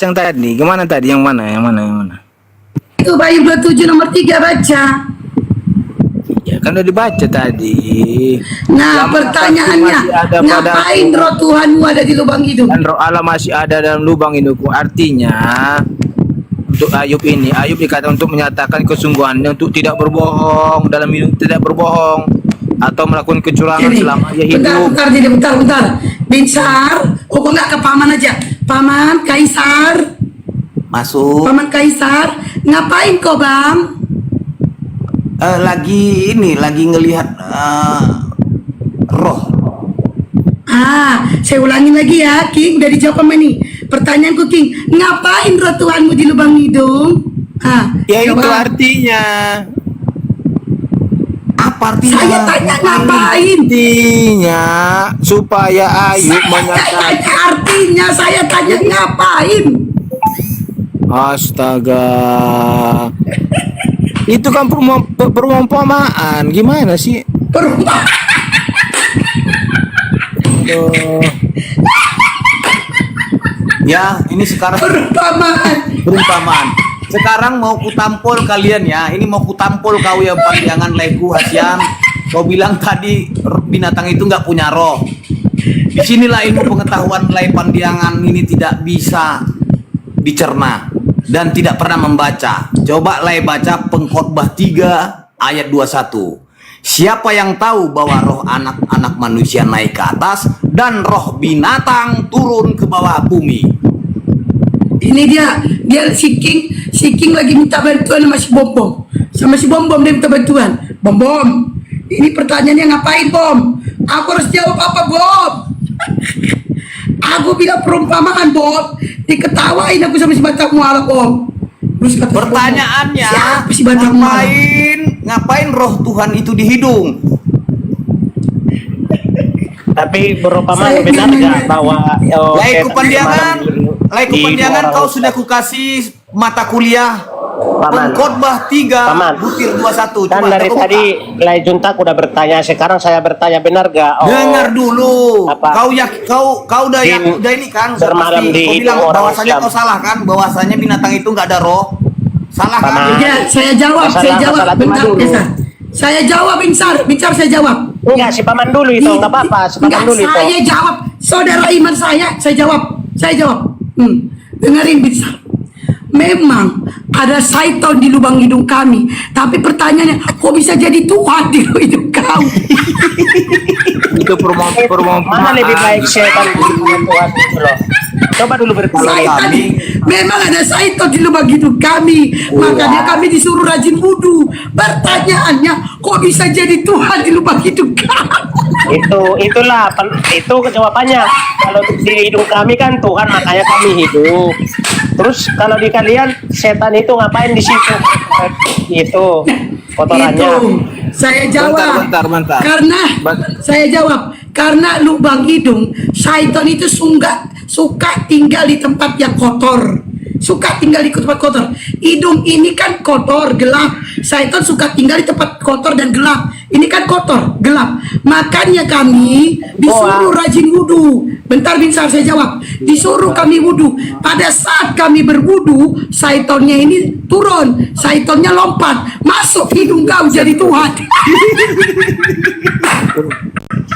Yang tadi, gimana tadi? Yang mana? Yang mana? Yang mana? Itu Bayu 27 nomor 3 baca. Ya kan udah dibaca tadi. Nah, Lama pertanyaannya, masih ada pada ngapain aku. roh Tuhanmu ada di lubang hidung? Dan roh Allah masih ada dalam lubang hidungku. Artinya untuk Ayub ini, Ayub dikatakan untuk menyatakan kesungguhannya untuk tidak berbohong dalam hidup, tidak berbohong atau melakukan kecurangan Ini, selama ia hidup. bentar. Binsar, kok nggak ke paman aja? Paman Kaisar, Masuk. paman Kaisar, ngapain kau bang? Lagi ngelihat roh. Saya ulangin lagi ya, King. Udah dijawab sama nih. Pertanyaanku, King. Ngapain roh Tuhanmu di lubang hidung? Ya itu jawab. artinya. Apa artinya? Saya tanya ngapain? Artinya supaya Ayub Saya menyatakan. tanya artinya, saya tanya ngapain? Astaga. Itu kan perumpamaan. Gimana sih? Perumpamaan. Aduh. Ya, ini sekarang perumpamaan. Sekarang mau kutampol kalian ya. Ini mau kutampol kau yang panjangan leku hasian. Kau bilang tadi binatang itu nggak punya roh. Disinilah ilmu pengetahuan lay pandiangan ini tidak bisa dicerna dan tidak pernah membaca. Coba lay baca Pengkhotbah 3 ayat 21. Siapa yang tahu bahwa roh anak-anak manusia naik ke atas dan roh binatang turun ke bawah bumi. Ini dia si King lagi minta bantuan sama si Bom. Sama si Bom dia minta bantuan. Bom. Ini pertanyaannya ngapain Bom? Aku harus jawab apa Bom? Aku bilang perumpamaan Bom. Diketawain aku sama si Batak Mualaf Bom. Terus kata Pertanyaannya, siapa si Batak Mualaf? ngapain roh Tuhan itu di hidung? Tapi berumpamaan Saya benar bilang, nggak bahwa Laiku pandiangan, di kau sudah kukasih mata kuliah Paman. Pengkhotbah 3 Paman. butir 21. Kan dari kau tadi Lai Juntak udah bertanya, sekarang saya bertanya benar gak? dengar dulu. Apa? Kau udah ini kan udah bermalam pasti. di Kau hidung bilang orang bahwasanya Islam. kau salah kan, bahwasanya binatang itu nggak ada roh. Salah kan? Paman. Ya, saya jawab. Masalah Bentar, dulu. Binsar. Saya jawab Binsar saya jawab. Enggak, si paman dulu itu, nggak apa-apa, si paman Enggak, dulu itu. saya jawab. Saudara iman saya jawab. Dengerin Binsar. Memang ada syaitan di lubang hidung kami, tapi pertanyaannya, kok bisa jadi Tuhan di hidung kau? Itu perumpamaan. Mana lebih baik setan daripada Tuhan itu loh. Coba dulu bertanya. Memang ada syaitan di lubang hidung kami, makanya kami disuruh rajin wudhu. Pertanyaannya, kok bisa jadi Tuhan di lubang hidung kami? Itu jawabannya. Kalau di hidung kami kan Tuhan, makanya kami hidup. Terus kalau di kalian setan itu ngapain di situ? Itu kotorannya. Itu saya jawab. Bentar. Saya jawab karena lubang hidung syaitan itu suka tinggal di tempat yang kotor. Suka tinggal di tempat kotor. Hidung ini kan kotor, gelap. Syaitan suka tinggal di tempat kotor dan gelap. Ini kan kotor, gelap. Makanya kami disuruh rajin wudhu. Bentar Binsar, saya jawab. Disuruh kami wudhu. Pada saat kami berwudhu, syaitannya ini turun. Syaitannya lompat. Masuk hidung kau jadi Tuhan.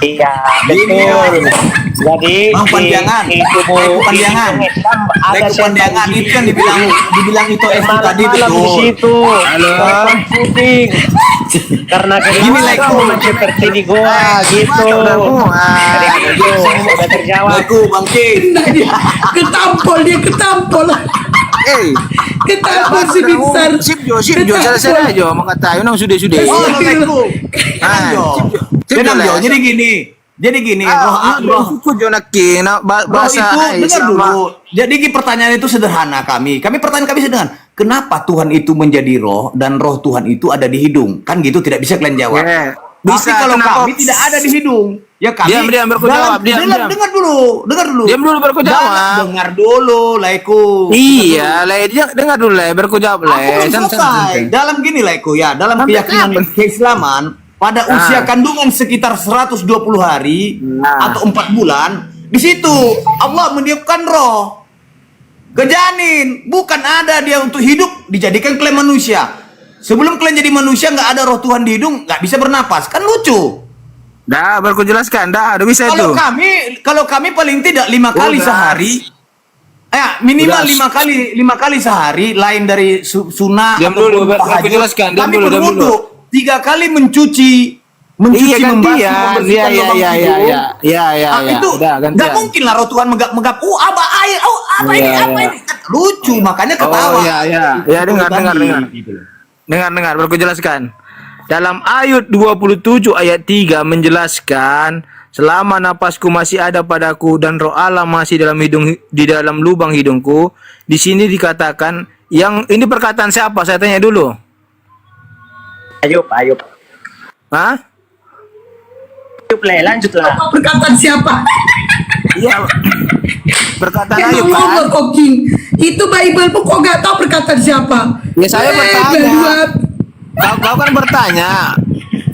Iya, betul. Jadi Bang Pandiangan, di tubuh Laiku Pandiangan, Islam ada Laiku setan Pandiangan di itu yang dibilang itu tadi malam di betul. situ. Halo. Syuting. Karena Gini, Laiku. seperti di goa gitu. Jadi itu udah terjawab. Laiku Bang King. Nah, dia ketampol. Ketampol si Binsar. Sip Jo, selesai aja. Maka tayo nang sudah. Oh, Laiku. Tenang Jo. Jadi gini, roh Aku Jo nakin bahasa itu dengar dulu. Jadi pertanyaan itu sederhana pertanyaan kami sederhana. Kenapa Tuhan itu menjadi roh dan roh Tuhan itu ada di hidung? Kan gitu tidak bisa kalian jawab. Yeah. Bisa kalau kami tidak ada di hidung. Ya kami. Diam, baru ku jawab. Diam. Dengar dulu. Diam dulu baru ku jawab. Dengar dulu, Laiku. Iya, dengar dulu, baru ku jawab, Aku belum selesai. Dalam gini, Laiku ya, dalam Sampai keyakinan keislaman, pada usia kandungan sekitar 120 hari atau 4 bulan, di situ Allah meniupkan roh. ke janin. Bukan ada dia untuk hidup, dijadikan kalian manusia. Sebelum kalian jadi manusia nggak ada roh Tuhan di hidung, nggak bisa bernapas. Kan lucu. Dah, baru ku jelaskan. Dah, udah bisa itu. Kalau kami paling tidak 5 kali Udah. sehari. Minimal Udah. 5 kali sehari, lain dari sunnah Diam ataupun dulu, biar aku tahajud. jelaskan. Diam Kami dulu, diam berwudu dulu. 3 kali mencuci, Iya gantian. membersihkan Iya lubang hidung. iya. Itu Udah nggak gantian. mungkin lah roh Tuhan megap-megap. Abah air, apa ini, Iya, apa iya. ini? Lucu, makanya Oh ketawa. iya. Ya dengar. Dengar, baru ku jelaskan. Dalam ayat 27 ayat 3 menjelaskan, selama napasku masih ada padaku dan roh Allah masih di dalam lubang hidungku. Di sini dikatakan, yang ini perkataan siapa? Saya tanya dulu. Ayub. Hah? Ayub, lanjutlah. Apa perkataan siapa? Iya. Perkataan Emang Ayub ngomong kan? kok King. Itu Bible pun kok gak tahu perkataan siapa? Ya saya bertanya. Berdua. Kau kan bertanya.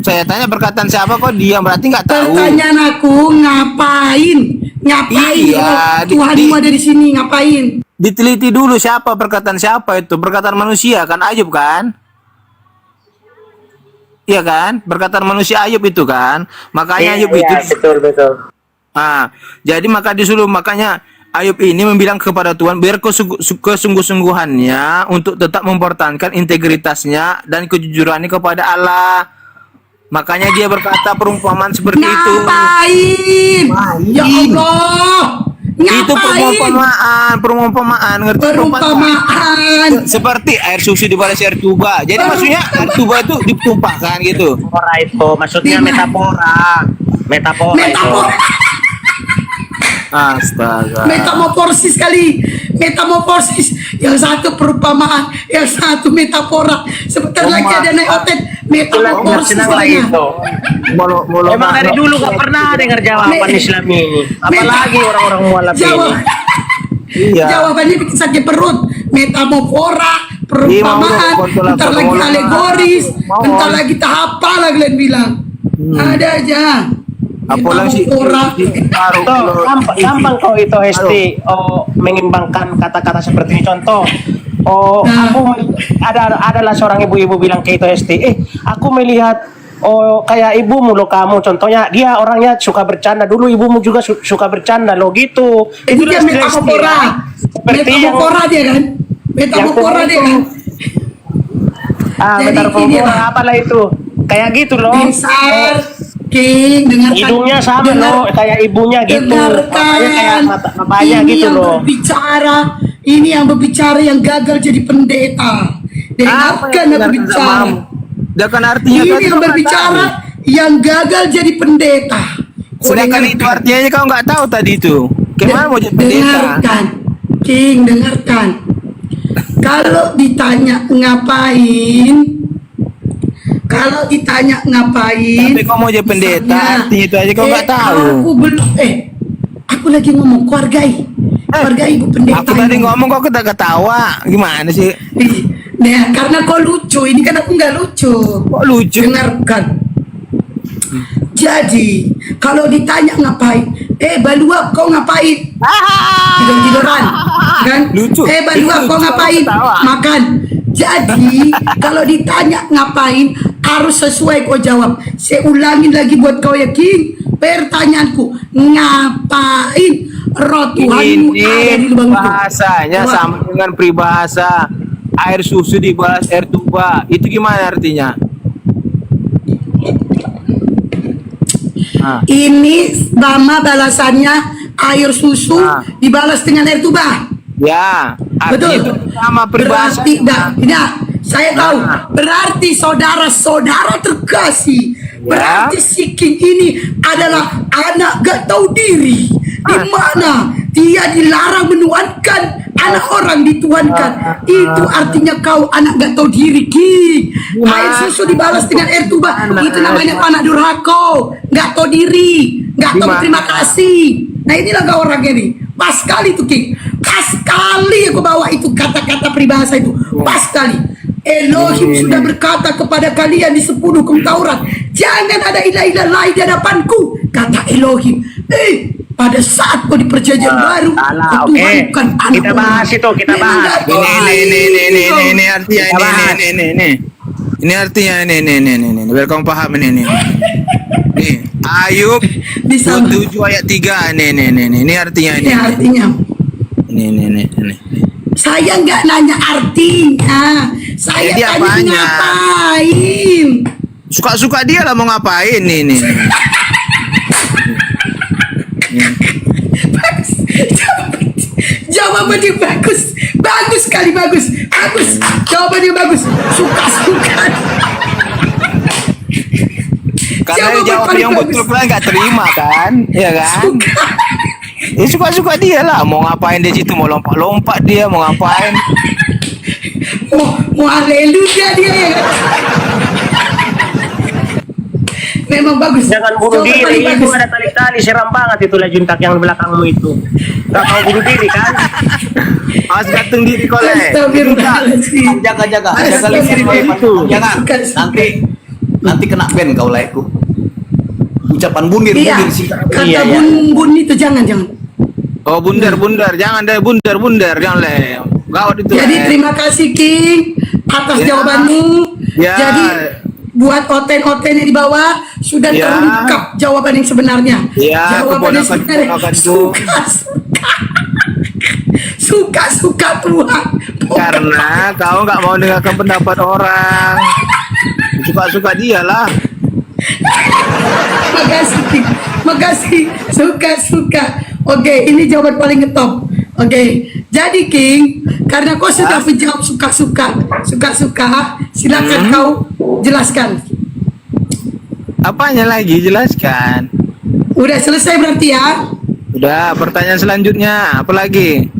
Saya tanya perkataan siapa, kok diam, berarti nggak tahu. Pertanyaan aku ngapain? Iya, Kalau Tuhanmu ada di sini ngapain? Diteliti dulu siapa perkataan siapa itu. Perkataan manusia kan Ayub kan? Iya kan? Perkataan manusia Ayub itu kan? Makanya Ayub itu. betul. Jadi maka disuruh, makanya Ayub ini membilang kepada Tuhan biar kesungguh-sungguhannya untuk tetap mempertahankan integritasnya dan kejujurannya kepada Allah. Makanya dia berkata perumpamaan seperti itu. Ngapain? Ya Allah. Itu Ngapain? perumpamaan, ngerti? Perumpamaan. Seperti air susu dibalas air tuba. Jadi maksudnya air tuba itu ditumpahkan gitu. Metafora itu, maksudnya metafora itu. Metamorfosis. Astaga. Metamorfosis kali. Metamorfosis. Yang satu perumpamaan, yang satu metafora. Sebentar lagi ada naik otet. Metamorfosis Senang lagi katanya. itu. Emang dari dulu gak pernah dengar jawaban Islam ini. Apalagi orang-orang mualaf Jawab. ini. Iya. Jawabannya bikin sakit perut. Metamorfora, perumpamaan, Iya, bentar lagi mau. alegoris, bentar lagi tahap apa kalian bilang. Ada aja. Apalagi Metamorfora. Contoh, gampang kau itu Hesti mengimbangkan kata-kata seperti ini. Contoh, aku adalah seorang ibu-ibu bilang ke itu Hesti, aku melihat kayak ibumu loh kamu. Contohnya dia orangnya suka bercanda, dulu ibumu juga suka bercanda loh gitu. Itu Itulah dia metamorfora. seperti yang Metamorfora dia kan. Metamorfora dia kan. Jadi ini metafora lah. apalah itu. Kayak gitu loh. Besar. King, dengarkan. Hidungnya sama loh, kayak ibunya gitu. Matanya kayak bapaknya ini gitu yang loh. berbicara, ini yang berbicara yang gagal jadi pendeta. Dengarkan yang berbicara. Dia kan artinya Ini tadi yang kau nggak berbicara tahu. yang gagal jadi pendeta. Kau Sedangkan itu dengarkan. artinya kau nggak tahu tadi itu. Gimana mau jadi pendeta? Dengarkan, King, dengarkan. Kalau ditanya ngapain, Tapi kau mau jadi pendeta, misalnya, artinya itu aja kau nggak tahu. Aku belum, aku lagi ngomong keluarga ibu pendeta. Aku tadi ini. ngomong kok kita ketawa. Gimana sih? Nah, karena kau lucu, ini kan aku nggak lucu. Kok lucu? Dengarkan. Jadi, kalau ditanya ngapain, Balua kau ngapain? Tidur-tiduran, kan? Lucu. Balua Itu kau lucu, ngapain? ketawa. Makan. Jadi, kalau ditanya ngapain, harus sesuai kau jawab. Saya ulangin lagi buat kau yakin. Pertanyaanku, ngapain roh Tuhanmu ada di Ini lubang itu? bahasanya Jawab. sama dengan peribahasa air susu dibalas air tuba. Itu gimana artinya? Ini Bama balasannya air susu dibalas dengan air tuba. Ya, artinya itu Betul. sama peribahasa. Berarti tidak. Saya tahu. Berarti saudara-saudara terkasih. Berarti si King ini adalah anak gak tahu diri. Di mana dia dilarang menuankan, anak orang dituankan. Itu artinya kau anak gak tahu diri, King. Air susu dibalas dengan air tuba. Itu namanya anak durhaka, gak tahu diri, gak tahu Gimana? terima kasih. Nah inilah kau orangnya nih. Pas sekali tuh King. Pas sekali aku bawa itu kata-kata peribahasa itu. Pas sekali. Elohim sudah berkata kepada kalian di 10 hukum Taurat, Jangan ada ilah-ilah lain di hadapanku, kata Elohim. Pada saat kau di perjanjian baru, Salah, kau oke. Tuhankan anak Kita orang. bahas itu, kita bahas. Ini artinya ini. Ini artinya ini. Biar kamu paham ini. Nih, Ayub Bisa. 27 ayat 3 ini artinya Ini artinya. Ini. Saya nggak nanya artinya. Saya Jadi tanya apanya? ngapain. Suka-suka dia lah mau ngapain ini. Bagus. Jawabannya bagus. Bagus sekali, bagus. Jawabannya bagus. Suka-suka. Karena Jawaban jawab paling yang bagus. betul kan nggak terima kan, iya kan? Suka. Ya suka-suka dia lah mau ngapain di situ, mau lompat-lompat dia mau ngapain. Mau haleluya dia ya. Memang bagus. Jangan bunuh Jawaban diri, paling itu bagus. ada tali-tali, seram banget itu lah juntak yang di belakangmu itu. Gak mau bunuh diri kan? Mas gantung diri kolek. Astagfirullahaladzim. Jaga Astagfirullah. jangan nanti kena ban kau laiku. Ucapan bundir Iya, sih. kata Iya, iya. bun itu jangan. Oh bundar, jangan deh bundar, jangan le. Gawat itu. Jadi Le. terima kasih King atas Ya. jawabanmu. Ya. Jadi buat oten-oten yang di bawah sudah Ya. terungkap jawaban yang sebenarnya. Ya, Jawaban yang sebenarnya keponakan itu. suka Tuhan. Karena kau nggak mau dengarkan pendapat orang. Suka-suka dia lah. Makasih King. Makasih. Suka. Oke, ini jawaban paling ngetop. Oke, jadi King, karena kau sudah menjawab suka-suka, silakan kau jelaskan. Apanya lagi jelaskan? Udah selesai berarti ya? Udah, pertanyaan selanjutnya apa lagi?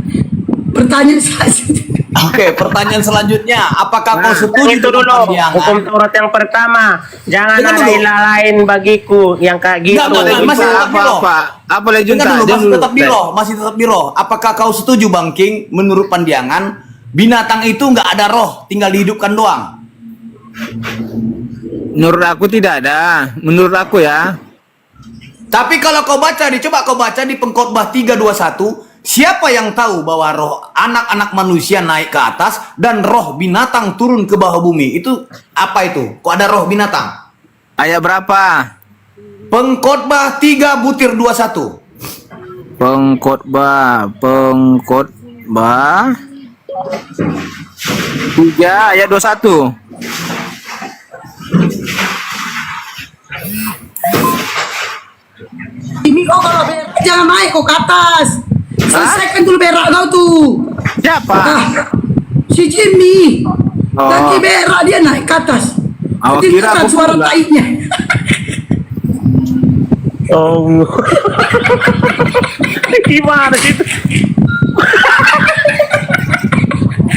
Pertanyaan selanjutnya. Oke, pertanyaan selanjutnya, apakah kau Yang setuju itu dulu, dengan pandangan? hukum Taurat yang pertama. Jangan Dengar ada dulu. ilah lain bagiku yang kayak gitu. Enggak, masih tetap biro. Apa lagi Dengar dulu, Diam masih tetap biro. Apakah kau setuju Bang King, menurut pandangan binatang itu nggak ada roh, tinggal dihidupkan doang? Menurut aku tidak ada. Menurut aku ya. Tapi kalau kau baca, coba kau baca di Pengkhotbah 3:21, siapa yang tahu bahwa roh anak-anak manusia naik ke atas dan roh binatang turun ke bawah bumi? Itu apa itu? Kok ada roh binatang? Ayat berapa? Pengkhotbah 3:21. Pengkhotbah 3 ayat 21. Ini kok kalau berak jangan naik kok ke atas. Selesaikan dulu berak kau tuh. Siapa? Ah, si Jimmy. Oh. Lagi berak dia naik ke atas. Awak Jadi kira kan aku suara pula. taiknya. Oh. Gimana sih itu?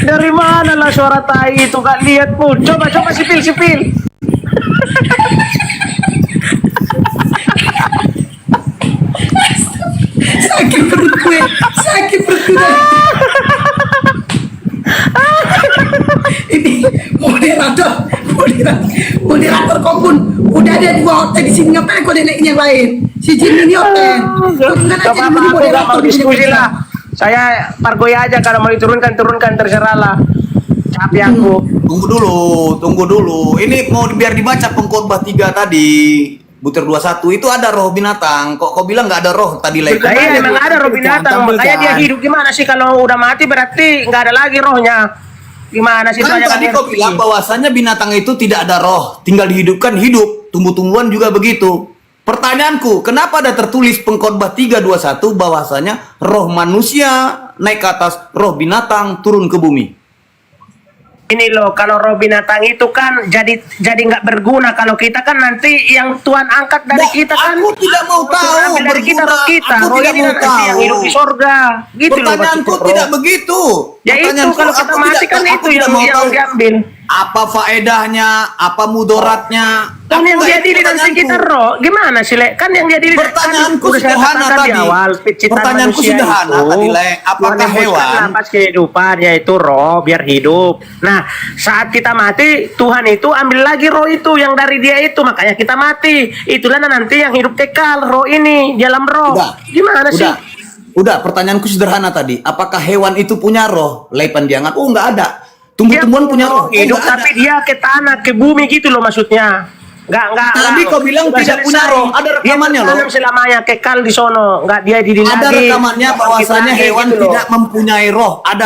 Dari mana lah suara tai itu? Gak lihat pun. Coba sipil. Sakit perut gue. Ini moderator kau pun udah ada 2 hotel di sini, ngapain kau ada naikin yang lain? Si Jimmy ini hotel. Kau kan Gak aja apa-apa, dulu aku gak mau di diskusi sini. lah. Saya pargoy aja, kalau mau diturunkan terserah lah. Capek aku. Tunggu dulu. Ini mau biar dibaca Pengkhotbah 3 tadi. Butir 21 itu ada roh binatang. Kok kau bilang nggak ada roh tadi lagi? Nah, iya, emang ada roh binatang. Makanya dia hidup gimana sih? Kalau udah mati berarti nggak ada lagi rohnya. Gimana sih? Kan Soalnya tadi kan kau bilang bahwasannya binatang itu tidak ada roh, tinggal dihidupkan hidup. Tumbuh-tumbuhan juga begitu. Pertanyaanku, kenapa ada tertulis Pengkhotbah 3:21 bahwasanya roh manusia naik ke atas, roh binatang turun ke bumi? ini loh, kalau roh binatang itu kan jadi nggak berguna. Kalau kita kan nanti yang Tuhan angkat dari kita kan. Aku tidak mau tahu Tuhan ambil dari kita roh kita. Aku Roh tidak ini mau nanti tahu. yang hidup di sorga. Gitu loh. Pertanyaanku maksudnya, tidak roh. begitu. Ya itu Pertanyaanku, kalau kita aku mati tidak- kan aku itu tidak yang mau tahu. diambil. Apa faedahnya? Apa mudaratnya? Kan yang Aku jadi di dalam pertanyaanku. sekitar roh, gimana sih Le? Kan yang jadi Pertanyaanku udah saya sederhana katakan di tadi. awal, penciptaan Pertanyaanku manusia sederhana itu, tadi, Le. Apakah Tuhan hembuskan hewan- napas kehidupan yaitu roh biar hidup. Nah, saat kita mati, Tuhan itu ambil lagi roh itu yang dari dia itu, makanya kita mati. Itulah nanti yang hidup kekal roh ini di dalam roh. Gimana sih? Udah, pertanyaanku sederhana tadi. Apakah hewan itu punya roh? Le Pandiangan. Oh, nggak ada. Tumbuh-tumbuhan punya roh. Hidup nggak ada. tapi dia ke tanah, ke bumi gitu loh maksudnya. Enggak. Tadi kau bilang Sudah tidak punya selesai. roh. Ada rekamannya Dia loh. bertanam selamanya kekal di sono, enggak dia di Ada lagi. rekamannya bahwasanya Gitu hewan loh. tidak mempunyai roh. Ada.